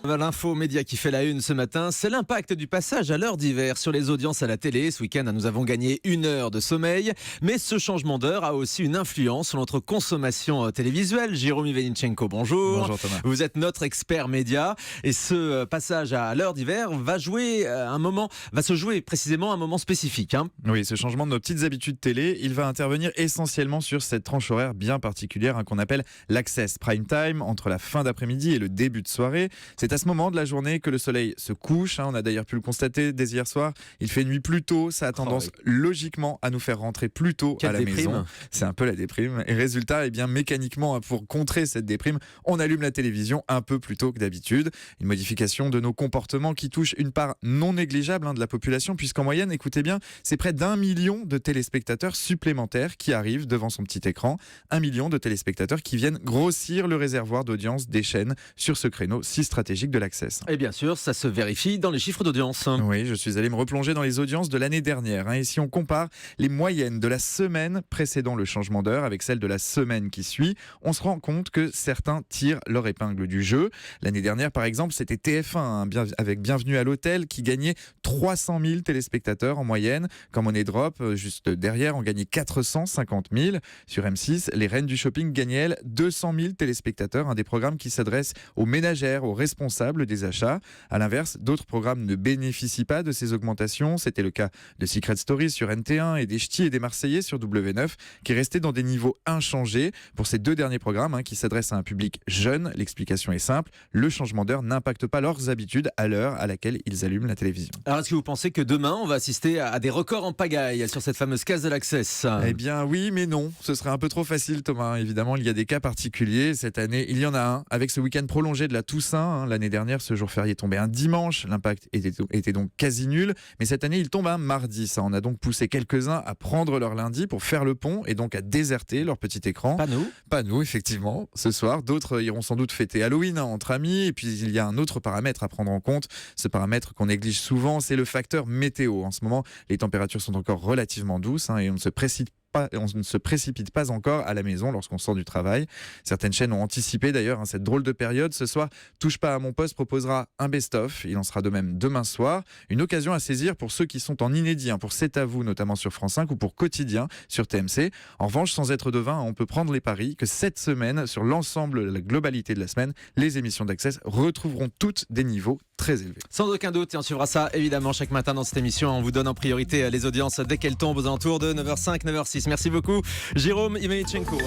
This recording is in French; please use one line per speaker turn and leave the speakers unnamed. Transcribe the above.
L'info média qui fait la une ce matin, c'est l'impact du passage à l'heure d'hiver sur les audiences à la télé. Ce week-end, nous avons gagné 1 heure de sommeil, mais ce changement d'heure a aussi une influence sur notre consommation télévisuelle. Jérôme Ivanichenko, bonjour.
Bonjour Thomas.
Vous êtes notre expert média et ce passage à l'heure d'hiver va se jouer précisément à un moment spécifique.
Oui, ce changement de nos petites habitudes télé, il va intervenir essentiellement sur cette tranche horaire bien particulière qu'on appelle l'access prime time, entre la fin d'après-midi et le début de soirée. C'est à ce moment de la journée que le soleil se couche. On a d'ailleurs pu le constater dès hier soir. Il fait nuit plus tôt. Ça a tendance logiquement à nous faire rentrer plus tôt à la maison. C'est un peu la déprime. Et résultat, mécaniquement, pour contrer cette déprime, on allume la télévision un peu plus tôt que d'habitude. Une modification de nos comportements qui touche une part non négligeable de la population, puisqu'en moyenne, écoutez bien, c'est près d'1 million de téléspectateurs supplémentaires qui arrivent devant son petit écran. 1 million de téléspectateurs qui viennent grossir le réservoir d'audience des chaînes sur ce créneau si stratégique de l'Access.
Et bien sûr, ça se vérifie dans les chiffres d'audience.
Oui, je suis allé me replonger dans les audiences de l'année dernière. Et si on compare les moyennes de la semaine précédant le changement d'heure avec celles de la semaine qui suit, on se rend compte que certains tirent leur épingle du jeu. L'année dernière, par exemple, c'était TF1 avec Bienvenue à l'hôtel qui gagnait 300 000 téléspectateurs en moyenne. Quand Money Drop, juste derrière, on gagnait 450 000. Sur M6, les Reines du shopping gagnaient, elles, 200 000 téléspectateurs. Un des programmes qui s'adresse aux ménagères, aux responsables des achats. À l'inverse, d'autres programmes ne bénéficient pas de ces augmentations. C'était le cas de Secret Story sur NT1 et des Ch'tis et des Marseillais sur W9 qui restaient dans des niveaux inchangés. Pour ces deux derniers programmes qui s'adressent à un public jeune, l'explication est simple, le changement d'heure n'impacte pas leurs habitudes à l'heure à laquelle ils allument la télévision.
Alors est-ce que vous pensez que demain on va assister à des records en pagaille sur cette fameuse case de l'Access ?
Eh bien oui, mais non, ce serait un peu trop facile Thomas. Évidemment, il y a des cas particuliers. Cette année, il y en a un avec ce week-end prolongé de la Toussaint. L'année dernière, ce jour férié tombait un dimanche. L'impact était donc quasi nul. Mais cette année, il tombe un mardi. Ça en a donc poussé quelques-uns à prendre leur lundi pour faire le pont et donc à déserter leur petit écran. Pas nous, effectivement. Ce soir, d'autres iront sans doute fêter Halloween entre amis. Et puis, il y a un autre paramètre à prendre en compte. Ce paramètre qu'on néglige souvent, c'est le facteur météo. En ce moment, les températures sont encore relativement douces et on ne se précipite pas encore à la maison lorsqu'on sort du travail. Certaines chaînes ont anticipé d'ailleurs cette drôle de période. Ce soir, Touche pas à mon poste proposera un best-of. Il en sera de même demain soir. Une occasion à saisir pour ceux qui sont en inédit, pour C'est à vous, notamment sur France 5 ou pour Quotidien sur TMC. En revanche, sans être devin, on peut prendre les paris que cette semaine, sur l'ensemble, la globalité de la semaine, les émissions d'Access retrouveront toutes des niveaux très élevés.
Sans aucun doute, et on suivra ça évidemment chaque matin dans cette émission. On vous donne en priorité les audiences dès qu'elles tombent aux alentours de 9h05, 9h06. Merci beaucoup, Jérôme Ivanichenko.